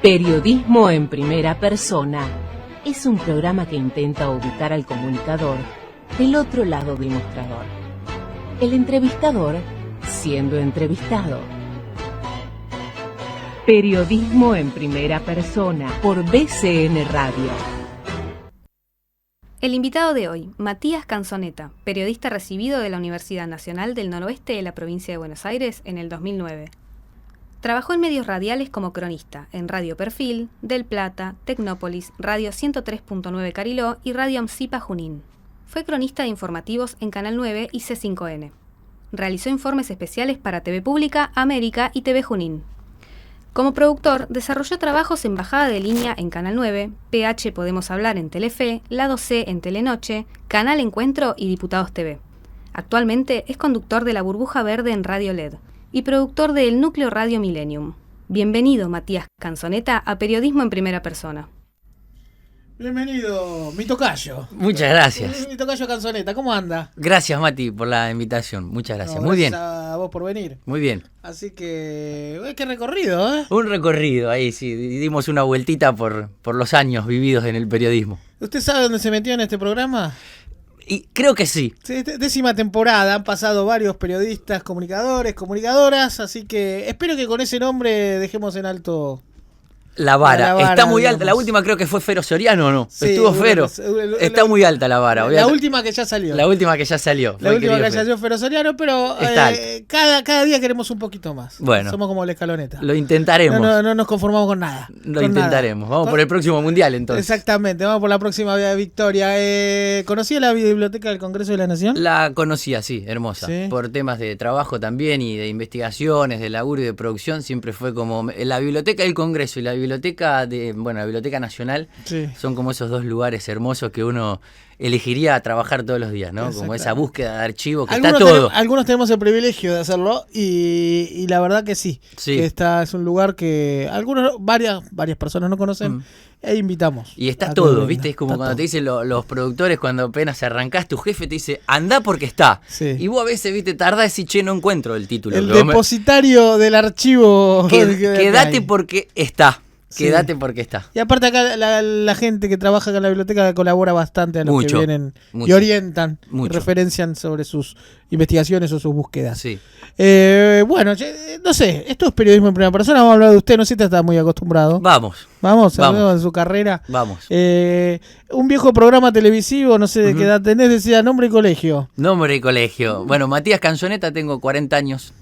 Periodismo en primera persona es un programa que intenta ubicar al comunicador del otro lado del mostrador. El entrevistador siendo entrevistado. Periodismo en primera persona por BCN Radio. El invitado de hoy, Matías Canzoneta, periodista recibido de la Universidad Nacional del Noroeste de la provincia de Buenos Aires en el 2009. Trabajó en medios radiales como cronista en Radio Perfil, Del Plata, Tecnópolis, Radio 103.9 Cariló y Radio Amsipa Junín. Fue cronista de informativos en Canal 9 y C5N. Realizó informes especiales para TV Pública, América y TV Junín. Como productor, desarrolló trabajos en Bajada de Línea en Canal 9, PH Podemos Hablar en Telefe, Lado C en Telenoche, Canal Encuentro y Diputados TV. Actualmente es conductor de La Burbuja Verde en Radio LED y productor de El Núcleo Radio Millennium. Bienvenido, Matías Canzoneta, a Periodismo en Primera Persona. Bienvenido, mi tocayo. Muchas gracias. Mi tocayo Canzoneta, ¿cómo anda? Gracias, Mati, por la invitación. Muchas gracias. No, muy bien. Gracias a vos por venir. Muy bien. Así que, qué recorrido, ¿eh? Un recorrido, ahí sí, dimos una vueltita por los años vividos en el periodismo. ¿Usted sabe dónde se metió en este programa? Y creo que sí. Sí, 10ª temporada, han pasado varios periodistas, comunicadores, comunicadoras, así que espero que con ese nombre dejemos en alto... La vara está muy digamos. alta. La última creo que fue Fero Soriano, ¿o no? Sí, estuvo Fero. Está muy alta la vara. La última que ya salió. La última que ya salió. La última que ya salió Fero Soriano, pero cada día queremos un poquito más. Bueno. Somos como la escaloneta. Lo intentaremos. No nos conformamos con nada. Lo intentaremos. Vamos por el próximo mundial entonces. Exactamente, vamos por la próxima victoria. ¿Conocía la Biblioteca del Congreso de la Nación? La conocía, sí, hermosa. ¿Sí? Por temas de trabajo también y de investigaciones, de laburo y de producción, siempre fue como la Biblioteca del Congreso y la Biblioteca la Biblioteca Nacional, sí. Son como esos dos lugares hermosos que uno elegiría trabajar todos los días, ¿no? Como esa búsqueda de archivos que está todo. Algunos tenemos el privilegio de hacerlo y la verdad que sí. Que es un lugar que varias personas no conocen e invitamos. Y está todo, ¿viste? Es como cuando te dicen los productores, cuando apenas arrancás, tu jefe te dice, andá porque está. Sí. Y vos a veces, ¿viste? Tardás y no encuentro el título. El depositario del archivo. Quédate porque está. Quédate porque está. Y aparte acá la gente que trabaja acá en la biblioteca colabora bastante a los que vienen y orientan y referencian sobre sus investigaciones o sus búsquedas. Sí. Bueno, no sé, esto es periodismo en primera persona, vamos a hablar de usted, no sé si está muy acostumbrado. Vamos de su carrera. Vamos. Un viejo programa televisivo, no sé de qué edad tenés, decía nombre y colegio. Nombre y colegio. Bueno, Matías Canzoneta, tengo 40 años.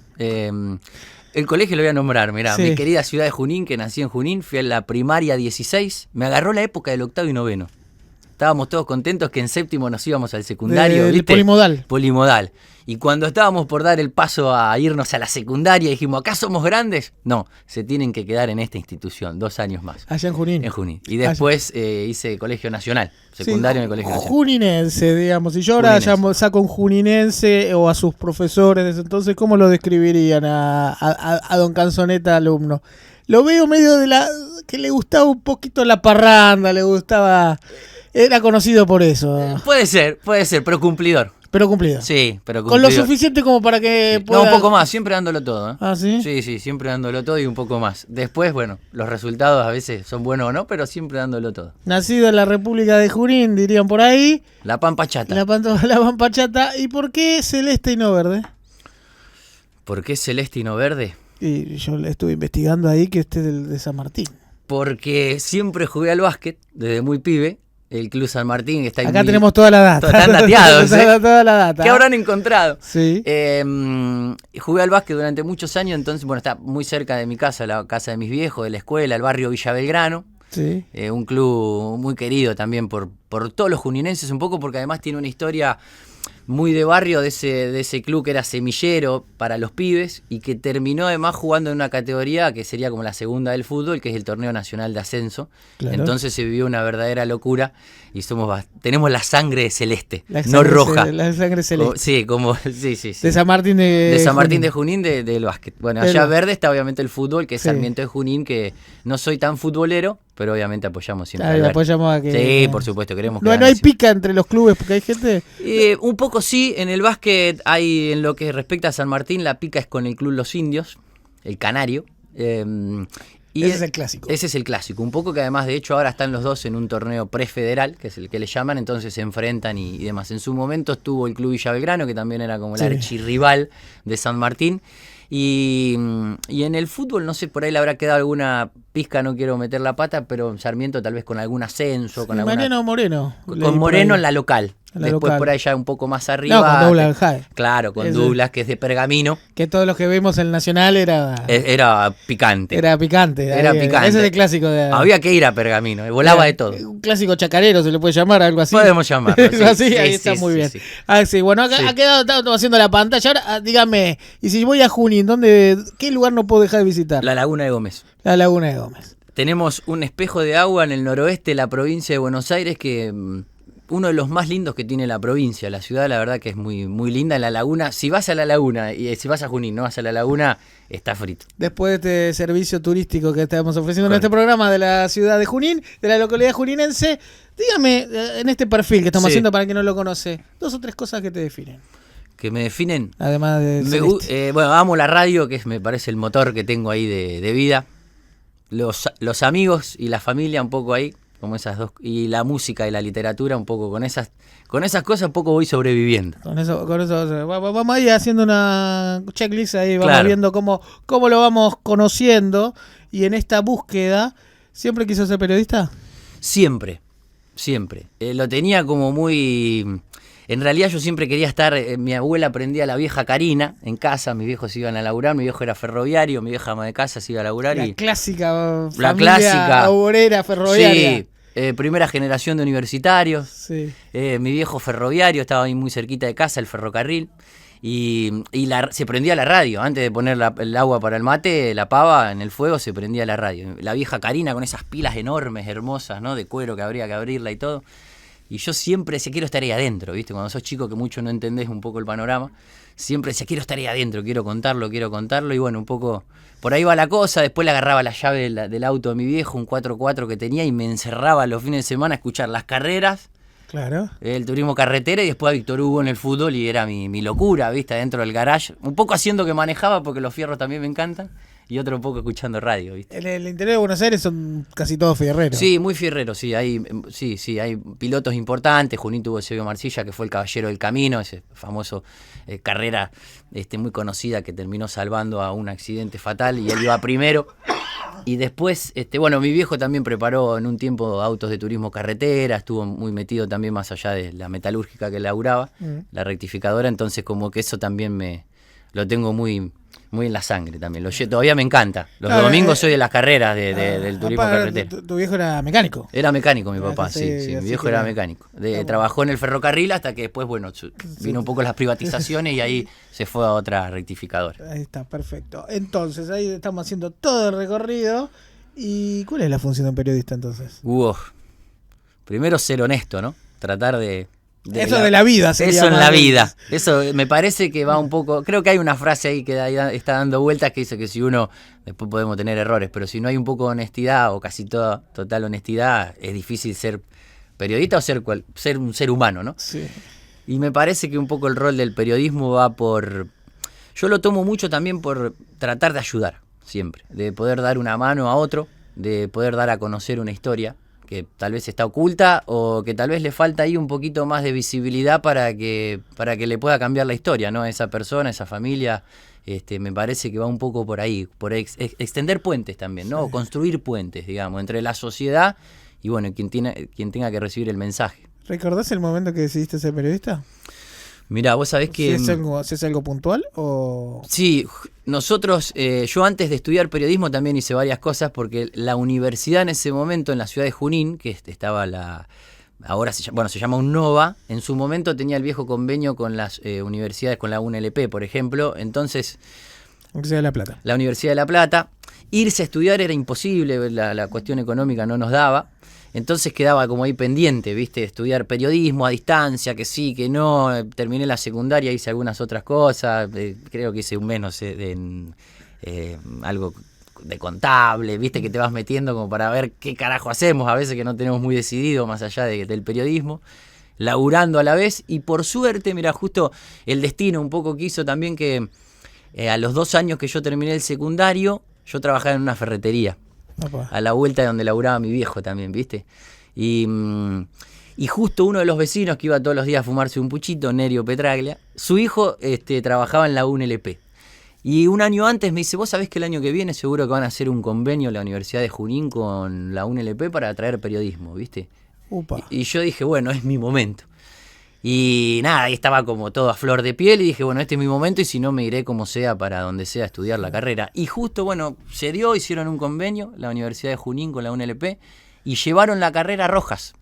El colegio lo voy a nombrar, mirá, mi querida ciudad de Junín, que nací en Junín, fui a la primaria 16, me agarró la época del octavo y noveno. Estábamos todos contentos que en séptimo nos íbamos al secundario, ¿viste? Polimodal. Y cuando estábamos por dar el paso a irnos a la secundaria, dijimos, ¿acá somos grandes? No, se tienen que quedar en esta institución, 2 años más. Allá en Junín. En Junín. Y después hice colegio nacional, secundario en el colegio nacional. Juninense, digamos. Si yo ahora saco un juninense o a sus profesores de ese entonces, ¿cómo lo describirían a don Canzoneta, alumno? Lo veo medio que le gustaba un poquito la parranda, era conocido por eso. Puede ser, pero cumplidor. Pero cumplido. Sí, pero Con cumplido. lo suficiente como para que pueda... No, un poco más, siempre dándolo todo. ¿Ah, sí? Sí, siempre dándolo todo y un poco más. Después, bueno, los resultados a veces son buenos o no, pero siempre dándolo todo. Nacido en la República de Junín, dirían por ahí. La Pampa Chata. La Pampa Chata. ¿Y por qué celeste y no verde? ¿Por qué celeste y no verde? Y yo le estuve investigando ahí que este es de San Martín. Porque siempre jugué al básquet desde muy pibe. El Club San Martín está acá tenemos toda la data. Están dateados, toda la data. ¿Qué habrán encontrado? Sí. Jugué al básquet durante muchos años, entonces, bueno, está muy cerca de mi casa, la casa de mis viejos, de la escuela, el barrio Villa Belgrano. Sí. Un club muy querido también por todos los juninenses, un poco porque además tiene una historia muy de barrio de ese club que era semillero para los pibes y que terminó además jugando en una categoría que sería como la segunda del fútbol, que es el Torneo Nacional de Ascenso. Claro. Entonces se vivió una verdadera locura y tenemos la sangre celeste, no roja. La sangre celeste. Sí. De San Martín de Junín del básquet. Bueno, allá verde está obviamente el fútbol, que es Sarmiento de Junín, que no soy tan futbolero, pero obviamente apoyamos siempre. Claro, apoyamos a que... Sí, por supuesto, queremos que no hay pica entre los clubes, porque hay gente... Un poco sí, en el básquet hay, en lo que respecta a San Martín, la pica es con el Club Los Indios, el Canario, Y ese es el clásico. Ese es el clásico. Un poco que además, de hecho, ahora están los dos en un torneo prefederal, que es el que le llaman, entonces se enfrentan y demás. En su momento estuvo el Club Villa Belgrano, que también era como el archirrival de San Martín. Y en el fútbol, no sé, por ahí le habrá quedado alguna pizca, no quiero meter la pata, pero Sarmiento tal vez con algún ascenso. Con Mariano Moreno. Con Moreno en la local. Después por ahí ya un poco más arriba. No, con Douglas Jae. Claro, con Douglas, que es de Pergamino. Que todos los que vemos en el Nacional era picante. Era picante. Ese es el clásico Había que ir a Pergamino, volaba de todo. Un clásico chacarero, se le puede llamar, algo así. Podemos llamarlo. Sí, así, ahí está muy bien. Sí. Bueno, acá ha quedado, estamos haciendo la pantalla. Ahora, dígame, y si voy a Junín, ¿qué lugar no puedo dejar de visitar? La Laguna de Gómez. La Laguna de Gómez. Tenemos un espejo de agua en el noroeste de la provincia de Buenos Aires que... uno de los más lindos que tiene la provincia. La ciudad, la verdad que es muy, muy linda. En la laguna, si vas a la laguna y si vas a Junín, no vas a la laguna, está frito. Después de este servicio turístico que estamos ofreciendo en este programa de la ciudad de Junín, de la localidad juninense, dígame, en este perfil que estamos haciendo para quien no lo conoce, 2 o 3 cosas que te definen. ¿Que me definen? Además de... bueno, amo la radio, que me parece el motor que tengo ahí de vida. Los amigos y la familia un poco ahí. Como esas dos, y la música y la literatura, un poco con esas cosas un poco voy sobreviviendo. Con eso vamos a ir haciendo una checklist ahí, vamos viendo cómo lo vamos conociendo. Y en esta búsqueda, ¿siempre quiso ser periodista? Siempre. Lo tenía como muy... En realidad yo siempre quería estar... mi abuela aprendía la vieja Karina en casa, mis viejos iban a laburar, mi viejo era ferroviario, mi vieja ama de casa se iba a laburar. La clásica la clásica obrera ferroviaria. Sí. Primera generación de universitarios. Sí. Mi viejo ferroviario, estaba ahí muy cerquita de casa, el ferrocarril. Y se prendía la radio. Antes de poner el agua para el mate, la pava en el fuego, se prendía la radio. La vieja Karina con esas pilas enormes, hermosas, ¿no? De cuero que habría que abrirla y todo. Y yo siempre decía, quiero estar ahí adentro, ¿viste? Cuando sos chico que mucho no entendés un poco el panorama, siempre decía, quiero estar ahí adentro, quiero contarlo. Y bueno, un poco por ahí va la cosa. Después le agarraba la llave del auto de mi viejo, un 4x4 que tenía, y me encerraba los fines de semana a escuchar las carreras. Claro. El turismo carretera y después a Víctor Hugo en el fútbol, y era mi locura, ¿viste? Dentro del garage. Un poco haciendo que manejaba porque los fierros también me encantan. Y otro poco escuchando radio, ¿viste? En el interior de Buenos Aires son casi todos fierreros. Sí, muy fierreros, sí. Hay pilotos importantes. Junín tuvo Eusebio Marcilla, que fue el caballero del camino, ese famoso carrera muy conocida que terminó salvando a un accidente fatal y él iba primero. Y después, mi viejo también preparó en un tiempo autos de turismo carretera, estuvo muy metido también más allá de la metalúrgica que laburaba, la rectificadora, entonces como que eso también lo tengo muy en la sangre también. Todavía me encanta. Los domingos soy de las carreras del turismo carretera. ¿Tu viejo era mecánico? Era mecánico mi papá, sí. Mi viejo era mecánico. Trabajó en el ferrocarril hasta que después, vino un poco las privatizaciones y ahí se fue a otra rectificadora. Ahí está, perfecto. Entonces, ahí estamos haciendo todo el recorrido. ¿Y cuál es la función de un periodista entonces? Primero ser honesto, ¿no? Tratar de de la vida sería. Eso en la vida. Eso me parece que va un poco... Creo que hay una frase ahí que está dando vueltas que dice que si uno... Después podemos tener errores, pero si no hay un poco de honestidad o casi total honestidad, es difícil ser periodista o ser un ser humano, ¿no? Sí. Y me parece que un poco el rol del periodismo va por... Yo lo tomo mucho también por tratar de ayudar, siempre. De poder dar una mano a otro, de poder dar a conocer una historia que tal vez está oculta o que tal vez le falta ahí un poquito más de visibilidad para que le pueda cambiar la historia, ¿no? Esa persona, esa familia, me parece que va un poco por ahí, por extender puentes también, ¿no? Sí. Construir puentes, digamos, entre la sociedad y bueno, quien tenga que recibir el mensaje. ¿Recordás el momento que decidiste ser periodista? Mirá, vos sabés que... ¿Si es algo puntual o...? Sí, nosotros, yo antes de estudiar periodismo también hice varias cosas porque la universidad en ese momento en la ciudad de Junín, que estaba ahora se llama UNNOVA, en su momento tenía el viejo convenio con las universidades, con la UNLP, por ejemplo, entonces... Universidad de La Plata. La Universidad de La Plata. Irse a estudiar era imposible, la cuestión económica no nos daba. Entonces quedaba como ahí pendiente, ¿viste? Estudiar periodismo a distancia, que sí, que no. Terminé la secundaria, hice algunas otras cosas. Creo que hice un mes, no sé, algo de contable, ¿viste? Que te vas metiendo como para ver qué carajo hacemos. A veces que no tenemos muy decidido más allá del periodismo. Laburando a la vez. Y por suerte, mira, justo el destino un poco quiso también que a los 2 años que yo terminé el secundario, yo trabajaba en una ferretería. a la vuelta de donde laburaba mi viejo también, ¿viste? Y justo uno de los vecinos que iba todos los días a fumarse un puchito, Nerio Petraglia, su hijo trabajaba en la UNLP. Y un año antes me dice, vos sabés que el año que viene seguro que van a hacer un convenio en la Universidad de Junín con la UNLP para traer periodismo, ¿viste? Y yo dije, bueno, es mi momento. Y nada, ahí estaba como todo a flor de piel y dije, bueno, este es mi momento y si no me iré como sea para donde sea a estudiar la carrera. Y justo, bueno, se dio, hicieron un convenio, la Universidad de Junín con la UNLP, y llevaron la carrera a Rojas,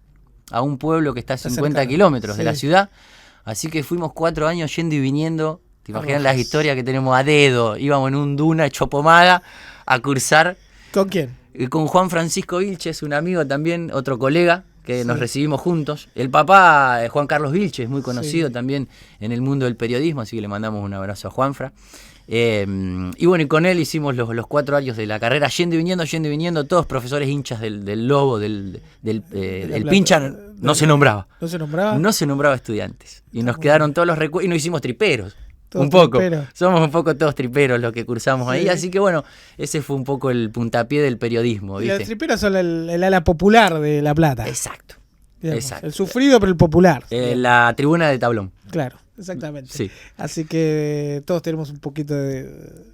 a un pueblo que está a 50 kilómetros de la ciudad. Así que fuimos 4 años yendo y viniendo. ¿Te imaginas las historias que tenemos a dedo? Íbamos en un duna hecho pomada a cursar. ¿Con quién? Con Juan Francisco Vilches, un amigo también, otro colega, que nos recibimos juntos. El papá, Juan Carlos Vilches, muy conocido también en el mundo del periodismo, así que le mandamos un abrazo a Juanfra. Y bueno, y con él hicimos los 4 años de la carrera, yendo y viniendo, todos profesores hinchas del Lobo, del Pincha, no se nombraba. ¿No se nombraba? No se nombraba estudiantes. Y nos quedaron todos los recuerdos, y nos hicimos triperos. Todos un poco, triperos. Somos un poco todos triperos los que cursamos ahí, así que bueno, ese fue un poco el puntapié del periodismo, ¿viste? Y los triperos son el ala popular de La Plata. Exacto. El sufrido pero el popular. La tribuna de tablón. Claro, exactamente. Sí. Así que todos tenemos un poquito de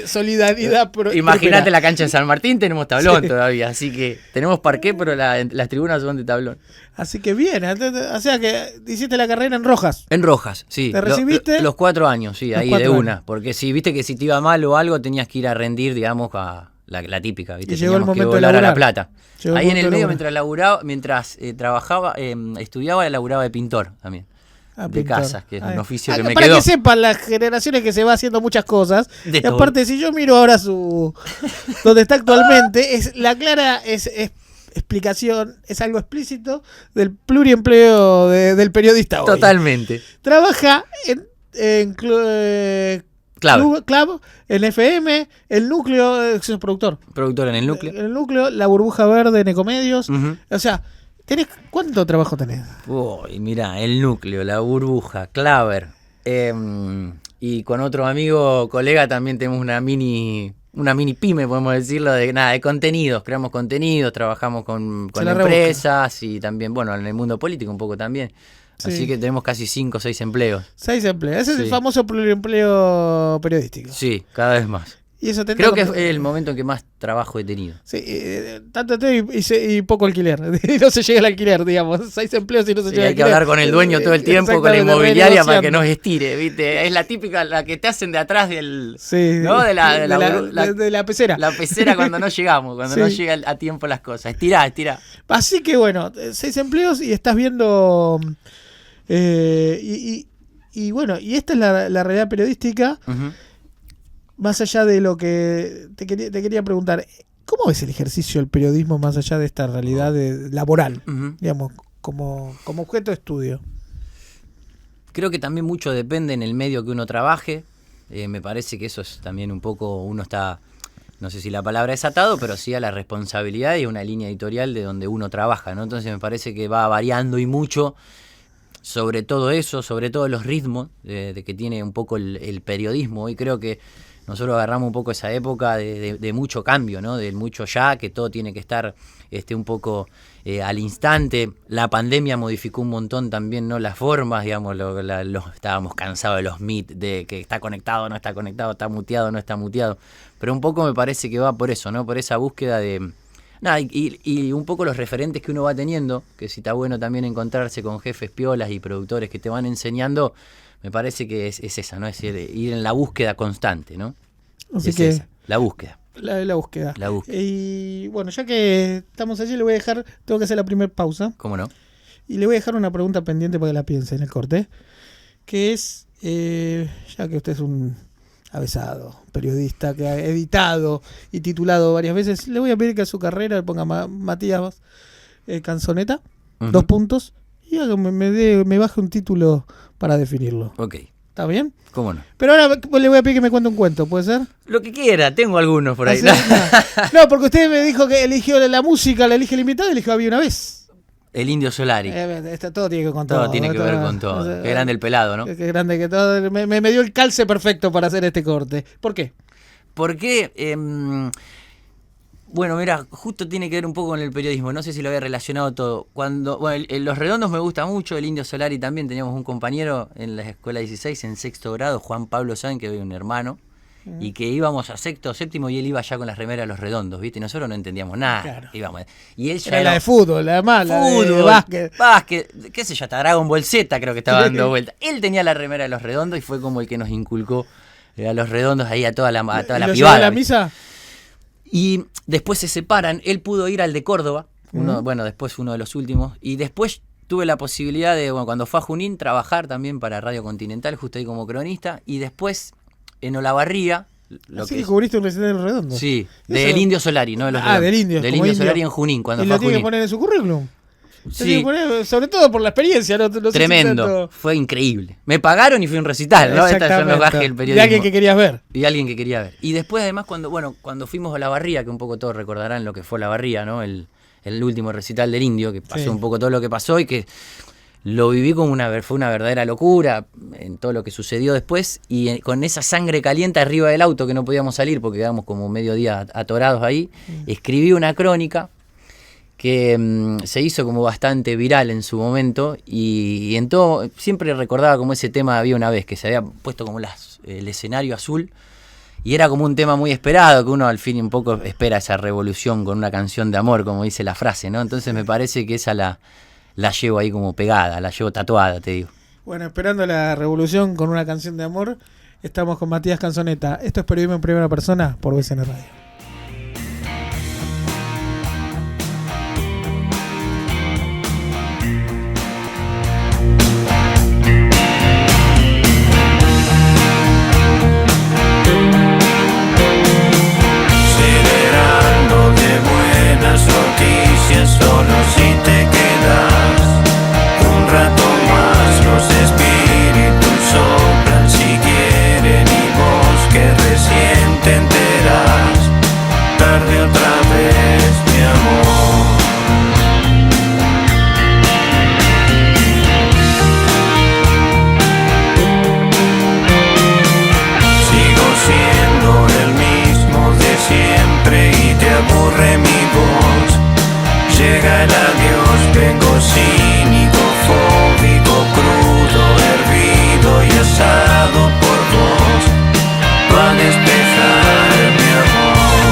solidaridad. Imagínate la cancha de San Martín, tenemos tablón todavía, así que tenemos parqué, pero las tribunas son de tablón. Así que bien, o sea que hiciste la carrera en Rojas. En Rojas, sí. ¿Te recibiste? Los 4 años, sí, ahí de una. Porque si viste que si te iba mal o algo, tenías que ir a rendir, digamos, a la típica, ¿viste? Y llegó el momento que volar de laburar. A La Plata. Llegó ahí en el medio, mientras trabajaba, estudiaba, laburaba de pintor también. De casas, que es un oficio que me para quedó. Para que sepan las generaciones que se va haciendo muchas cosas. De y aparte, si yo miro ahora donde está actualmente, es la clara explicación, es algo explícito del pluriempleo del periodista hoy. Totalmente. Trabaja en Club, en FM, el núcleo, es productor. Productor en el núcleo. En el núcleo, la burbuja verde en Ecomedios. O sea, ¿cuánto trabajo tenés? Uy, mirá, el núcleo, la burbuja, Claver. Y con otro amigo, colega, también tenemos una mini pyme, podemos decirlo, de contenidos. Creamos contenidos, trabajamos con empresas y también, bueno, en el mundo político un poco también. Sí. Así que tenemos casi 5 o 6 empleos. 6 empleos. Ese es el famoso pluriempleo periodístico. Sí, cada vez más. Y eso creo que es el momento en que más trabajo he tenido. Sí, tanto y poco alquiler. Y no se llega al alquiler, digamos. 6 empleos y no se llega al alquiler. Hay que hablar con el dueño todo el tiempo, con la inmobiliaria para que nos estire, ¿viste? Es la típica, la que te hacen de atrás del... Sí, ¿no? De la pecera. La pecera cuando no llegamos, cuando no llega a tiempo las cosas. Estirá. Así que bueno, 6 empleos y estás viendo... y bueno, y esta es la realidad periodística. Más allá de lo que te quería preguntar, ¿cómo es el ejercicio del periodismo más allá de esta realidad laboral, digamos, como objeto de estudio? Creo que también mucho depende en el medio que uno trabaje. Me parece que eso es también un poco, uno está, no sé si la palabra es atado, pero sí a la responsabilidad y a una línea editorial de donde uno trabaja, ¿no? Entonces me parece que va variando y mucho sobre todo eso, sobre todo los ritmos de que tiene un poco el periodismo. Y creo que nosotros agarramos un poco esa época de mucho cambio, ¿no? De mucho ya, que todo tiene que estar un poco al instante. La pandemia modificó un montón también, ¿no? Las formas, digamos, estábamos cansados de los meet, de que está conectado, no está conectado, está muteado, no está muteado. Pero un poco me parece que va por eso, ¿no? Por esa búsqueda de... Nada, y un poco los referentes que uno va teniendo, que si está bueno también encontrarse con jefes piolas y productores que te van enseñando... Me parece que es esa, ¿no? Es ir en la búsqueda constante, ¿no? Así que esa, la búsqueda. La búsqueda. La búsqueda. Y bueno, ya que estamos allí, le voy a dejar, tengo que hacer la primera pausa. ¿Cómo no? Y le voy a dejar una pregunta pendiente para que la piense en el corte, que es, ya que usted es un avesado periodista que ha editado y titulado varias veces, le voy a pedir que a su carrera le ponga Matías Canzoneta, 2 puntos, y me baje un título para definirlo. Ok. ¿Está bien? ¿Cómo no? Pero ahora le voy a pedir que me cuente un cuento, ¿puede ser? Lo que quiera, tengo algunos por ahí. No, porque usted me dijo que eligió la música, la elige el invitado y eligió Había una vez. El Indio Solari. Todo tiene que ver con todo. Todo tiene que ver con todo. Qué grande el pelado, ¿no? Qué grande que todo. Me dio el calce perfecto para hacer este corte. ¿Por qué? Porque, Bueno, mira, justo tiene que ver un poco con el periodismo, no sé si lo había relacionado todo. Los Redondos me gusta mucho, el Indio Solari también, teníamos un compañero en la escuela 16, en sexto grado, Juan Pablo Sáenz, que hoy es un hermano, y que íbamos a sexto o séptimo y él iba ya con las remeras de Los Redondos, ¿viste? Y nosotros no entendíamos nada. Claro. Y él ya era la de fútbol, además, la de básquet, qué sé yo, hasta Dragon Ball Z creo que estaba dando vuelta. Él tenía la remera de Los Redondos y fue como el que nos inculcó a Los Redondos ahí a toda la pibada. ¿A la misa? Y después se separan, él pudo ir al de Córdoba, después uno de los últimos, y después tuve la posibilidad de, cuando fue a Junín, trabajar también para Radio Continental, justo ahí como cronista, y después en Olavarría. Así que cubriste un recital de Los Redondos. Sí, del Indio Solari, no de Los Redondos. Del Indio. Del Indio Solari en Junín, cuando ¿Y fue a lo tiene Junín? Que poner en su currículum? Sí. Sobre todo por la experiencia. No Tremendo, fue increíble. Me pagaron y fui a un recital, ¿no? Esta yo me bajé el periodismo. Y alguien que querías ver. Y después además cuando fuimos a Olavarría, que un poco todos recordarán lo que fue Olavarría, ¿no? El último recital del Indio, que pasó un poco todo lo que pasó y que lo viví como fue una verdadera locura en todo lo que sucedió después, y con esa sangre caliente arriba del auto que no podíamos salir porque quedamos como medio día atorados ahí, escribí una crónica que se hizo como bastante viral en su momento, y en todo siempre recordaba como ese tema Había una vez, que se había puesto como el escenario azul, y era como un tema muy esperado, que uno al fin un poco espera esa revolución con una canción de amor, como dice la frase, ¿no? Entonces me parece que esa la llevo ahí como pegada, la llevo tatuada, te digo. Bueno, esperando la revolución con una canción de amor, estamos con Matías Canzoneta. Esto es Periodismo en Primera Persona por BCN Radio. Solo si te quedas un rato más, los espíritus soplan si quieren, y vos que recién te enteras, tarde otra vez, mi amor. Sigo siendo el mismo de siempre y te aburre mi voz. Llega el adiós, vengo cínico, fóbico, crudo, hervido y asado por vos, va a despejar mi amor.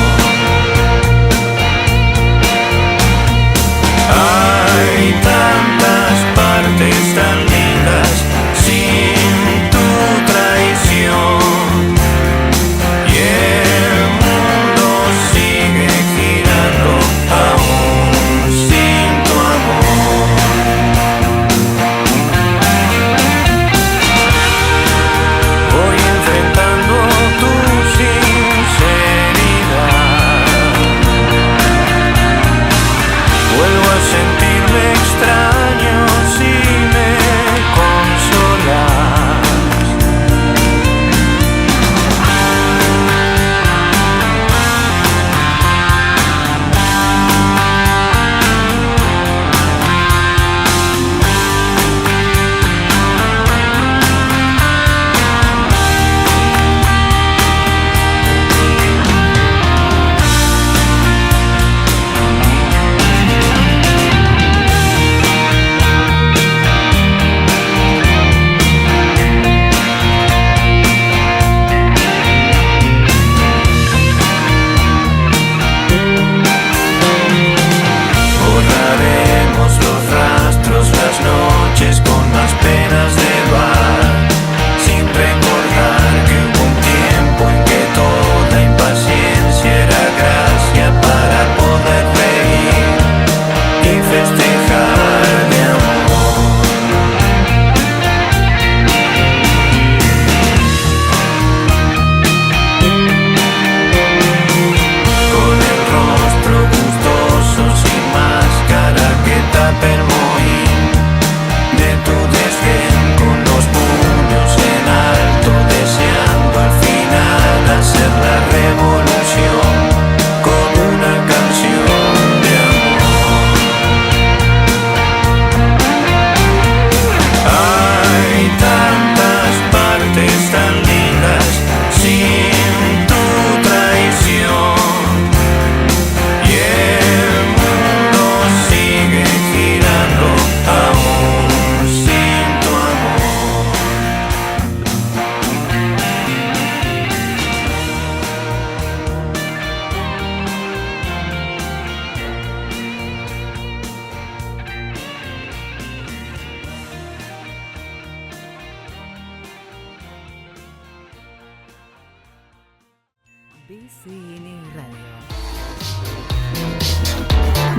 BCN Radio.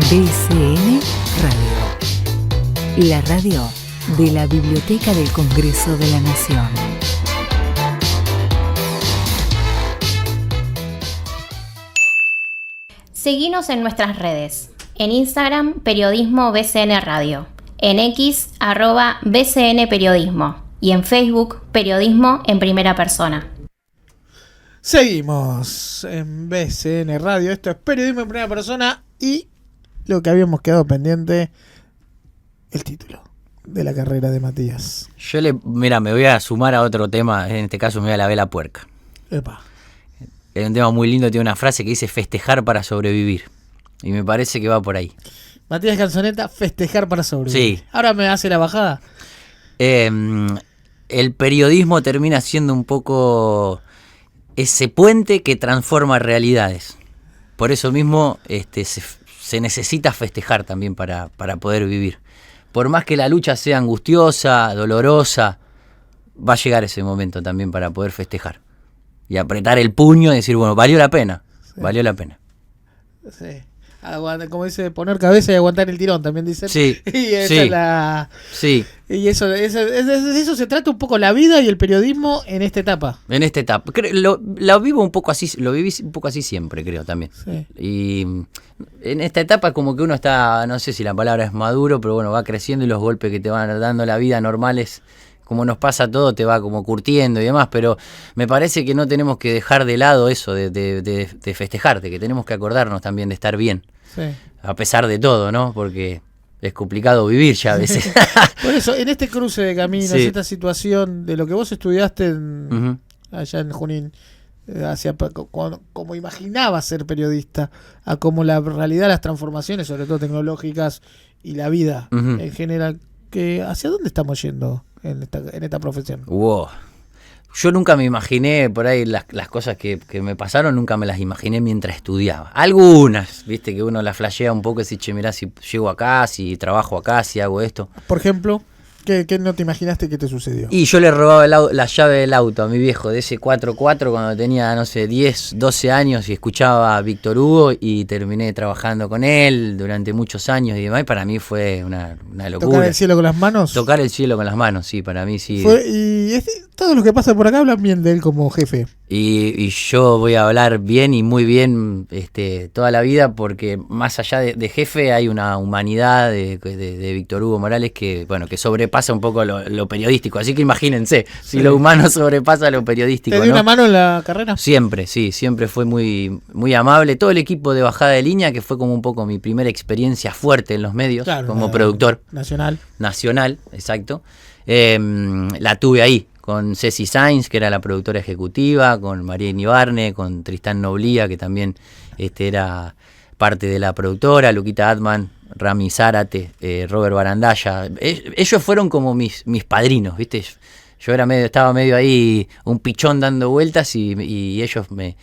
BCN Radio. La radio de la Biblioteca del Congreso de la Nación. Seguinos en nuestras redes. En Instagram, Periodismo BCN Radio. En X, @BCN Periodismo. Y en Facebook, Periodismo en Primera Persona. Seguimos en BCN Radio. Esto es Periodismo en Primera Persona. Y lo que habíamos quedado pendiente, el título de la carrera de Matías. Mira, me voy a sumar a otro tema. En este caso me voy a la vela puerca. Epa. Es un tema muy lindo, tiene una frase que dice festejar para sobrevivir. Y me parece que va por ahí. Matías Canzoneta, festejar para sobrevivir. Sí. Ahora me hace la bajada. El periodismo termina siendo un poco ese puente que transforma realidades. Por eso mismo se necesita festejar también para poder vivir. Por más que la lucha sea angustiosa, dolorosa, va a llegar ese momento también para poder festejar. Y apretar el puño y decir, bueno, valió la pena. Sí. Valió la pena. Sí. Como dice, poner cabeza y aguantar el tirón, también dicen. Sí. Y esa sí. es la... Sí. Y eso se trata un poco la vida y el periodismo en esta etapa. En esta etapa. Lo vivo un poco así, lo viví un poco así siempre, creo, también. Sí. Y en esta etapa como que uno está, no sé si la palabra es maduro, pero bueno, va creciendo y los golpes que te van dando la vida normales, como nos pasa a todos, te va como curtiendo y demás, pero me parece que no tenemos que dejar de lado eso de festejarte, que tenemos que acordarnos también de estar bien. Sí. A pesar de todo, ¿no? Porque es complicado vivir ya a veces. Por eso, en este cruce de caminos, sí. Esta situación de lo que vos estudiaste Uh-huh. allá en Junín, como imaginabas ser periodista, a como la realidad, las transformaciones, sobre todo tecnológicas, y la vida Uh-huh. en general, ¿hacia dónde estamos yendo en esta profesión? Wow. Yo nunca me imaginé, por ahí las cosas que me pasaron, nunca me las imaginé mientras estudiaba. Algunas, viste, que uno las flashea un poco y dice, che, mirá, si llego acá, si trabajo acá, si hago esto. Por ejemplo, ¿qué no te imaginaste que te sucedió? Y yo le robaba la llave del auto a mi viejo de ese 4x4 cuando tenía, no sé, 10, 12 años y escuchaba a Víctor Hugo y terminé trabajando con él durante muchos años y demás. Y para mí fue una locura. ¿Tocar el cielo con las manos? Tocar el cielo con las manos, sí, para mí sí. Todos los que pasan por acá hablan bien de él como jefe. Y yo voy a hablar bien y muy bien toda la vida porque más allá de jefe hay una humanidad de Víctor Hugo Morales que sobrepasa un poco lo periodístico. Así que imagínense, si lo humano sobrepasa lo periodístico. ¿Te dio una mano en la carrera? Siempre, sí, siempre fue muy, muy amable. Todo el equipo de Bajada de Línea, que fue como un poco mi primera experiencia fuerte en los medios, claro, como productor. Nacional, exacto. La tuve ahí. Con Ceci Sainz, que era la productora ejecutiva, con María Inibarne, con Tristán Noblía, que también era parte de la productora, Luquita Atman, Rami Zárate, Robert Barandalla. Ellos fueron como mis padrinos, ¿viste? Yo estaba medio ahí, un pichón dando vueltas y ellos me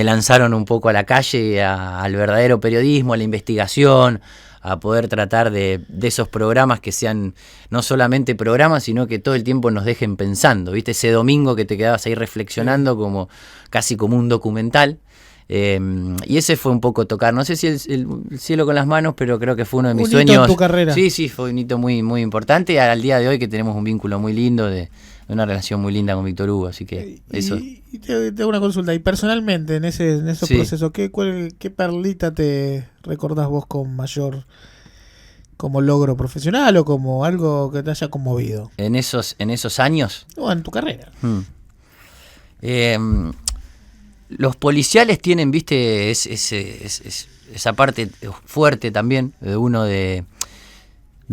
lanzaron un poco a la calle, al verdadero periodismo, a la investigación, a poder tratar de esos programas que sean no solamente programas, sino que todo el tiempo nos dejen pensando, ¿viste? Ese domingo que te quedabas ahí reflexionando casi como un documental. Y ese fue un poco tocar, no sé si el cielo con las manos, pero creo que fue uno de mis sueños. En tu carrera. Sí, fue un hito muy, muy importante al día de hoy que tenemos un vínculo muy lindo, de una relación muy linda con Víctor Hugo, así que eso. Y te hago una consulta, y personalmente en esos procesos, ¿qué perlita te recordás vos con mayor, como logro profesional o como algo que te haya conmovido? ¿En esos años? O en tu carrera. Los policiales tienen, viste, esa parte fuerte también de uno de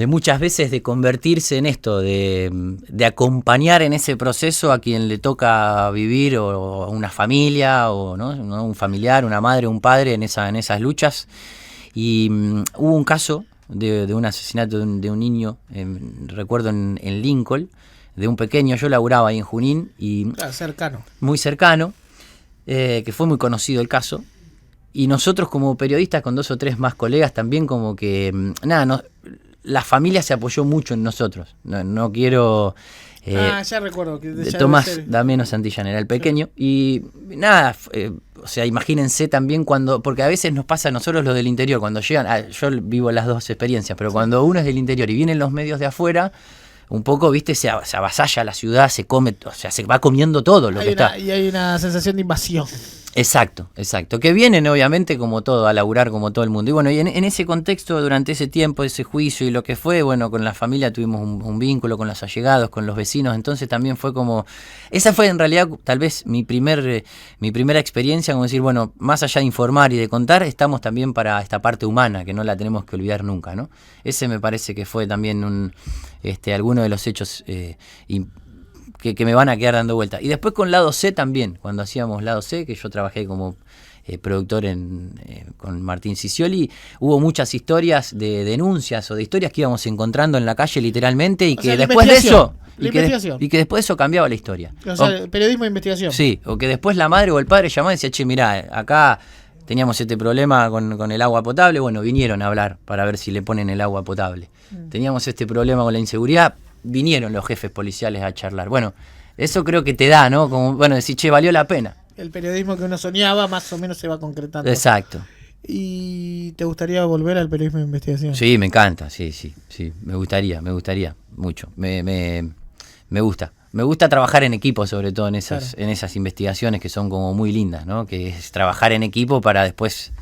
muchas veces de convertirse en esto, de acompañar en ese proceso a quien le toca vivir, o una familia, o ¿no? Un familiar, una madre, un padre en esas luchas. Y hubo un caso de un asesinato de un niño, recuerdo en Lincoln, de un pequeño. Yo laburaba ahí en Junín y muy cercano, que fue muy conocido el caso. Y nosotros como periodistas, con 2 o 3 más colegas, también como que la familia se apoyó mucho en nosotros. No quiero Ya recuerdo. De Tomás Damiano Santillán, era el pequeño. Y nada, o sea, imagínense también porque a veces nos pasa a nosotros los del interior, cuando llegan, yo vivo las dos experiencias, pero cuando uno es del interior y vienen los medios de afuera, un poco, viste, se avasalla la ciudad, se come, o sea, se va comiendo todo lo que está. Y hay una sensación de invasión. Exacto. Que vienen obviamente como todo, a laburar como todo el mundo. Y bueno, y en ese contexto, durante ese tiempo, ese juicio y lo que fue, bueno, con la familia tuvimos un vínculo con los allegados, con los vecinos, entonces también fue como, esa fue en realidad tal vez mi primera experiencia, como decir, bueno, más allá de informar y de contar, estamos también para esta parte humana, que no la tenemos que olvidar nunca, ¿no? Ese me parece que fue también alguno de los hechos que me van a quedar dando vuelta. Y después con Lado C también, cuando hacíamos Lado C, que yo trabajé como productor con Martín Cicioli, hubo muchas historias de denuncias o de historias que íbamos encontrando en la calle literalmente y que después de eso... Y que después de eso cambiaba la historia. O sea, periodismo de investigación. Sí, o que después la madre o el padre llamaba y decía, che, mirá, acá teníamos este problema con el agua potable, bueno, vinieron a hablar para ver si le ponen el agua potable. Teníamos este problema con la inseguridad, vinieron los jefes policiales a charlar. Bueno, eso creo que te da, ¿no? Como, bueno, decir, che, valió la pena. El periodismo que uno soñaba más o menos se va concretando. Exacto. ¿Y te gustaría volver al periodismo de investigación? Sí, me encanta, sí. Me gustaría mucho. Me gusta. Me gusta trabajar en equipo, sobre todo en esas investigaciones que son como muy lindas, ¿no? Que es trabajar en equipo para después,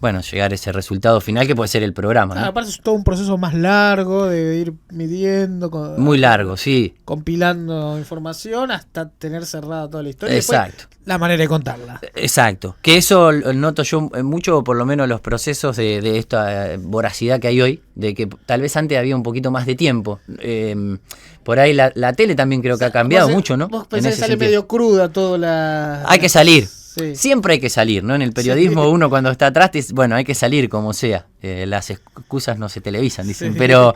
bueno, llegar a ese resultado final que puede ser el programa, ¿no? Aparte es todo un proceso más largo de ir midiendo. Muy largo, sí. Compilando información hasta tener cerrada toda la historia. Exacto. Y la manera de contarla. Exacto. Que eso noto yo mucho, por lo menos los procesos de esta voracidad que hay hoy, de que tal vez antes había un poquito más de tiempo. Por ahí la tele también creo que ha cambiado mucho, ¿no? Vos pensás que sale medio cruda toda la... Hay que salir. Sí. Siempre hay que salir, ¿no? En el periodismo uno cuando está atrás, bueno, hay que salir como sea. Las excusas no se televisan, dicen. Sí. Pero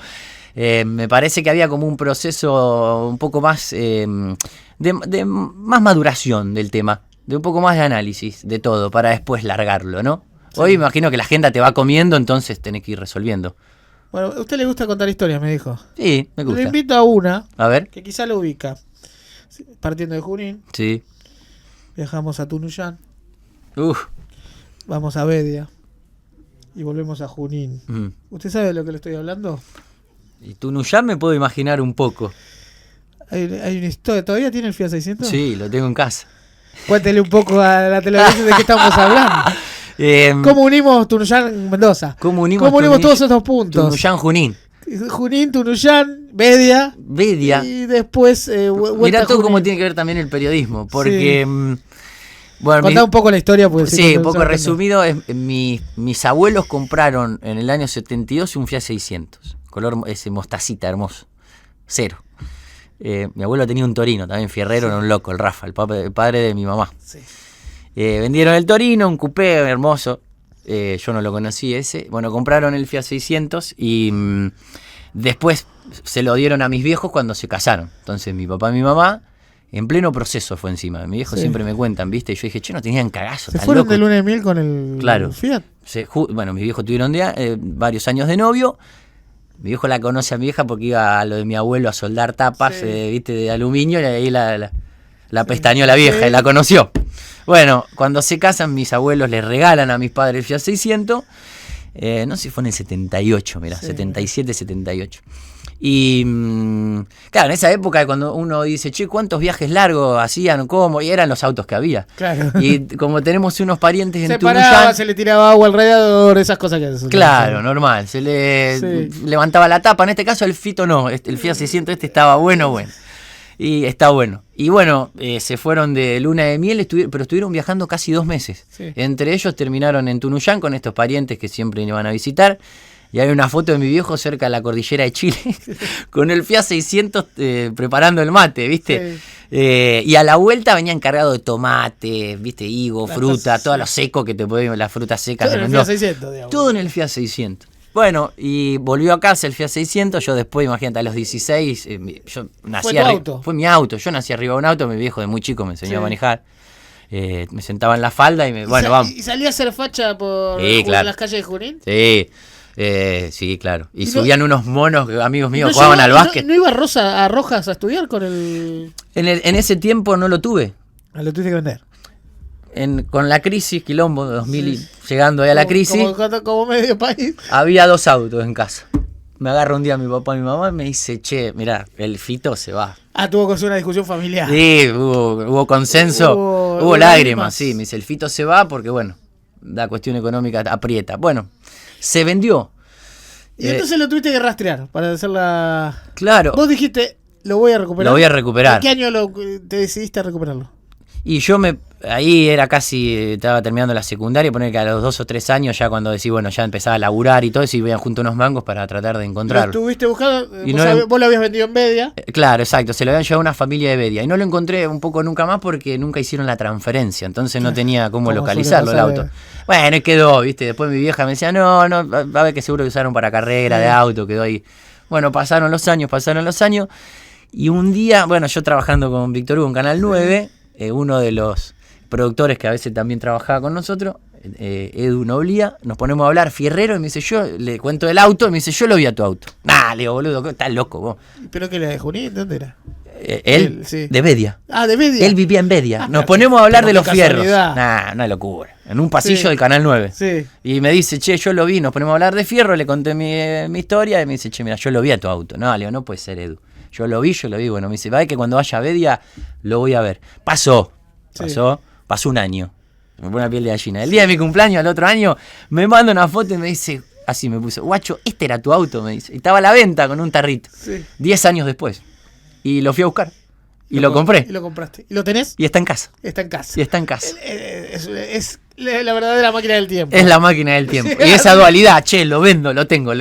me parece que había como un proceso un poco más de más maduración del tema, de un poco más de análisis de todo para después largarlo, ¿no? Sí. Hoy me imagino que la agenda te va comiendo, entonces tenés que ir resolviendo. Bueno, a usted le gusta contar historias, me dijo. Sí, me gusta. Le invito a una. A ver. Que quizá lo ubica. Partiendo de Junín. Sí. Viajamos a Tunuyán. Vamos a Bedia. Y volvemos a Junín. ¿Usted sabe de lo que le estoy hablando? Y Tunuyán me puedo imaginar un poco. Hay una historia. ¿Todavía tiene el Fiat 600? Sí, lo tengo en casa. Cuéntele un poco a la televisión de qué estamos hablando. ¿Cómo unimos Tunuyán Mendoza? ¿Cómo unimos todos estos puntos? Tunuyán Junín. Junín, Tunuyán, Bedia. Y después mirá todo cómo tiene que ver también el periodismo. Porque... Sí. Bueno, contá un poco la historia. Pues, sí, un poco resumido. Mis abuelos compraron en el año 72 un Fiat 600. Color ese mostacita hermoso. Cero. Mi abuelo tenía un Torino, también fierrero, era un loco, el Rafa, el padre de mi mamá. Sí. Vendieron el Torino, un coupé hermoso. Yo no lo conocí ese. Bueno, compraron el Fiat 600 y después se lo dieron a mis viejos cuando se casaron. Entonces mi papá y mi mamá, en pleno proceso fue encima. Mi viejo siempre me cuentan, ¿viste? Y yo dije, che, no tenían cagazo. ¿Se fueron de luna de miel con el Fiat? Bueno, mis viejos tuvieron varios años de novio. Mi viejo la conoce a mi vieja porque iba a lo de mi abuelo a soldar tapas, ¿viste? De aluminio, y ahí la pestañeó la vieja y la conoció. Bueno, cuando se casan, mis abuelos les regalan a mis padres el Fiat 600. No sé si fue en el 78, mirá, 77, 78. Y claro, en esa época cuando uno dice, che, ¿cuántos viajes largos hacían? ¿Cómo? Y eran los autos que había. Claro. Y como tenemos unos parientes en Tunuyán, se le tiraba agua alrededor, esas cosas que hacen. Claro, normal. Se le levantaba la tapa. En este caso el Fito no, el Fiat 600 estaba bueno. Y está bueno. Y bueno, se fueron de luna de miel, pero estuvieron viajando casi 2 meses. Sí. Entre ellos terminaron en Tunuyán con estos parientes que siempre iban a visitar. Y hay una foto de mi viejo cerca de la cordillera de Chile con el Fiat 600 preparando el mate, ¿viste? Sí. Y a la vuelta venían cargados de tomate, ¿viste? Higo, fruta, todo lo seco que te puede las frutas secas. Todo en el Fiat 600, digamos. Todo en el Fiat 600. Bueno, y volvió a casa el Fiat 600. Yo después, imagínate, a los 16, yo nací fue mi auto. Yo nací arriba de un auto, mi viejo de muy chico me enseñó a manejar. Me sentaba en la falda y vamos. ¿Y salía a hacer facha por las calles de Junín? Sí. Sí, claro. Y subían unos monos, amigos míos, ¿No jugaban al básquet. ¿No iba a Rojas a estudiar con el...? En ese tiempo no lo tuve. Lo tuviste que vender. Con la crisis, quilombo de 2000, sí. Llegando ahí a la crisis, como medio país. Había 2 autos en casa. Me agarra un día mi papá y mi mamá y me dice, che, mirá, el Fito se va. Tuvo que ser una discusión familiar. Sí, hubo consenso, hubo lágrimas, sí. Me dice, el Fito se va porque, bueno, la cuestión económica aprieta. Bueno, se vendió. Y entonces lo tuviste que rastrear para hacer la... Claro. Vos dijiste, lo voy a recuperar. Lo voy a recuperar. ¿En qué año te decidiste a recuperarlo? Y ahí era casi, estaba terminando la secundaria, poner que a los 2 o 3 años ya cuando decís, bueno, ya empezaba a laburar y todo eso, y veían junto unos mangos para tratar de encontrarlo. ¿Lo estuviste buscando? Vos lo habías vendido en Bedia. Claro, exacto, se lo habían llevado a una familia de Bedia. Y no lo encontré un poco nunca más porque nunca hicieron la transferencia, entonces no tenía cómo localizarlo el auto. Bueno, y quedó, viste, después mi vieja me decía, no, va a ver que seguro que usaron para carrera de auto, quedó ahí. Bueno, pasaron los años, y un día, bueno, yo trabajando con Víctor Hugo en Canal 9, uno de los productores que a veces también trabajaba con nosotros, Edu Noblía, nos ponemos a hablar, fierrero, y me dice, yo le cuento el auto, y me dice, yo lo vi a tu auto. Le digo, boludo, estás loco vos. ¿Pero qué le de Junín? ¿Dónde era? Él, sí. De Bedia. De Bedia. Él vivía en Bedia. Nos ponemos a hablar de los fierros. Una locura. En un pasillo del Canal 9. Sí. Y me dice, che, yo lo vi, nos ponemos a hablar de fierro, le conté mi historia, y me dice, che, mira, yo lo vi a tu auto. No, le digo, no puede ser, Edu. Yo lo vi, bueno, me dice, va, que cuando vaya a Bedia lo voy a ver. Pasó un año. Me pone la piel de gallina. El día de mi cumpleaños, al otro año, me manda una foto y me dice, así me puso, guacho, este era tu auto, me dice. Y estaba a la venta con un tarrito. 10 años después. Y lo fui a buscar. Y lo compré. Y lo compraste. ¿Y lo tenés? Y está en casa. Está en casa. Y está en casa. Es la verdadera máquina del tiempo. Es la máquina del tiempo. Y esa dualidad, che, lo vendo, lo tengo,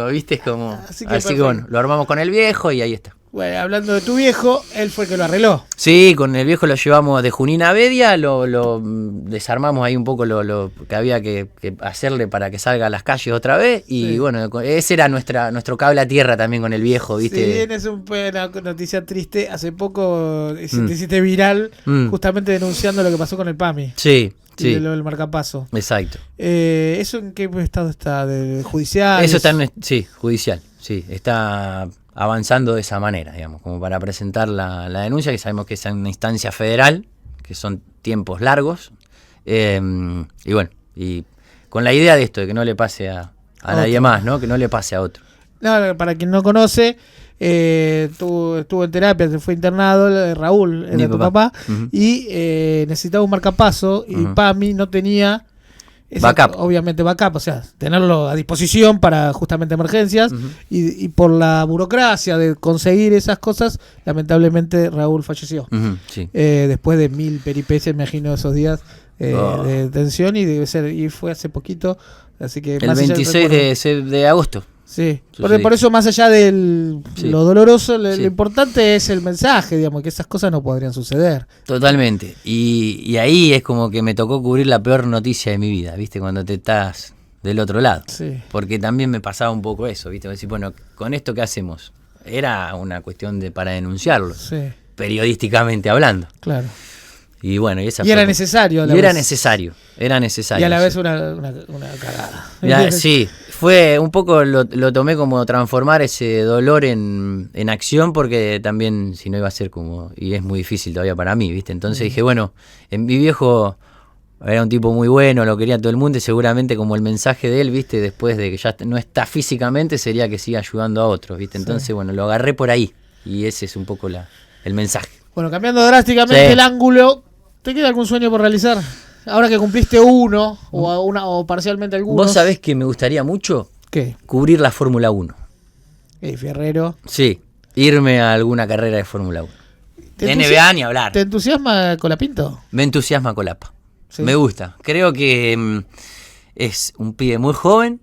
¿viste? Es como... Así que bueno, lo armamos con el viejo y ahí está. Bueno, hablando de tu viejo, él fue el que lo arregló. Sí, con el viejo lo llevamos de Junín a Bedia, lo desarmamos ahí un poco lo que había que hacerle para que salga a las calles otra vez. Y bueno, ese era nuestro cable a tierra también con el viejo, ¿viste? Si bien es una noticia triste, hace poco te hiciste viral justamente denunciando lo que pasó con el PAMI. Sí. Sí. Lo del marcapaso. Exacto. ¿Eso en qué estado está? ¿De judicial? Eso está judicial. Sí, está avanzando de esa manera, digamos, como para presentar la denuncia, que sabemos que es una instancia federal, que son tiempos largos, y bueno, y con la idea de esto, de que no le pase a nadie más, ¿no? Que no le pase a otro. No, para quien no conoce, estuvo en terapia, se fue internado, Raúl era tu papá, y necesitaba un marcapaso, y PAMI no tenía... Backup. Obviamente backup, o sea, tenerlo a disposición para justamente emergencias, y por la burocracia de conseguir esas cosas, lamentablemente Raúl falleció. Sí. Después de 1000 peripecias, me imagino, esos días de tensión, y fue hace poquito, así que... El 26 de agosto. Sí, por eso más allá de lo doloroso, lo importante es el mensaje, digamos, que esas cosas no podrían suceder. Totalmente, y ahí es como que me tocó cubrir la peor noticia de mi vida, ¿viste? Cuando te estás del otro lado. Sí. Porque también me pasaba un poco eso, ¿viste? Decir, bueno, ¿con esto qué hacemos? Era una cuestión para denunciarlo, periodísticamente hablando. Claro. Y bueno, era necesario. Era necesario. Y a la vez una cagada. Sí, fue un poco, lo tomé como transformar ese dolor en acción, porque también si no iba a ser como, y es muy difícil todavía para mí, ¿viste? Entonces dije, bueno, mi viejo era un tipo muy bueno, lo quería todo el mundo, y seguramente como el mensaje de él, ¿viste? Después de que ya no está físicamente, sería que siga ayudando a otros, ¿viste? Entonces, bueno, lo agarré por ahí, y ese es un poco el mensaje. Bueno, cambiando drásticamente el ángulo, ¿te queda algún sueño por realizar? Ahora que cumpliste uno, o parcialmente algunos. ¿Vos sabés que me gustaría mucho? ¿Qué? Cubrir la Fórmula 1. Fierrero. Sí, irme a alguna carrera de Fórmula 1. De NBA ni hablar. ¿Te entusiasma Colapinto? Me entusiasma Colapa. ¿Sí? Me gusta. Creo que es un pibe muy joven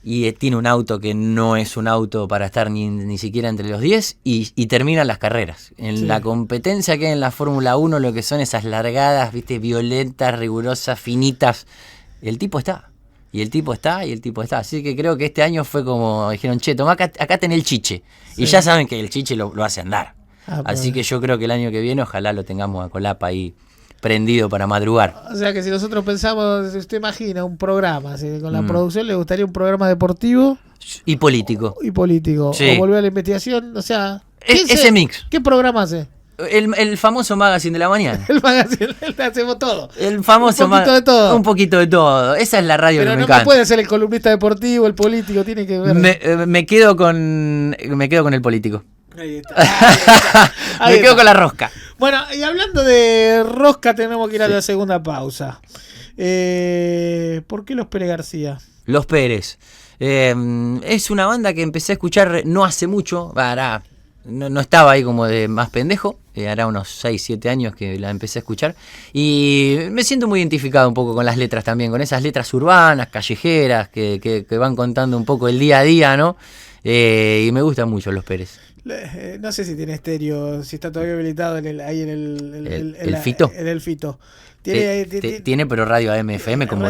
y tiene un auto que no es un auto para estar ni siquiera entre los 10 y termina las carreras. En la competencia que hay en la Fórmula 1, lo que son esas largadas, ¿viste? Violentas, rigurosas, finitas. El tipo está. Y el tipo está. Así que creo que este año fue como, dijeron, che, tomá acá tenés el chiche. Sí. Y ya saben que el chiche lo hace andar. Así que yo creo que el año que viene ojalá lo tengamos a Colapa ahí prendido para madrugar. O sea que si nosotros pensamos, usted imagina un programa, ¿sí? Con la producción le gustaría un programa deportivo y político. Sí. O volver a la investigación, o sea... Ese mix. ¿Qué programa hace? El famoso magazine de la mañana. El magazine, hacemos todo. El famoso un poquito de todo. Un poquito de todo. Esa es la radio que me encanta. Pero no puede ser el columnista deportivo, el político, tiene que ver. Me quedo con el político. Ahí está. Me quedo con la rosca. Bueno, y hablando de rosca, tenemos que ir a la segunda pausa. ¿Por qué los Pérez García? Los Pérez. Es una banda que empecé a escuchar no hace mucho. No estaba ahí como de más pendejo. Hará unos 6, 7 años que la empecé a escuchar. Y me siento muy identificado un poco con las letras también. Con esas letras urbanas, callejeras, que van contando un poco el día a día, ¿no? Y me gustan mucho los Pérez. No sé si tiene estéreo, si está todavía habilitado ahí en el Fito. En el Fito. Tiene, pero radio AM, FM como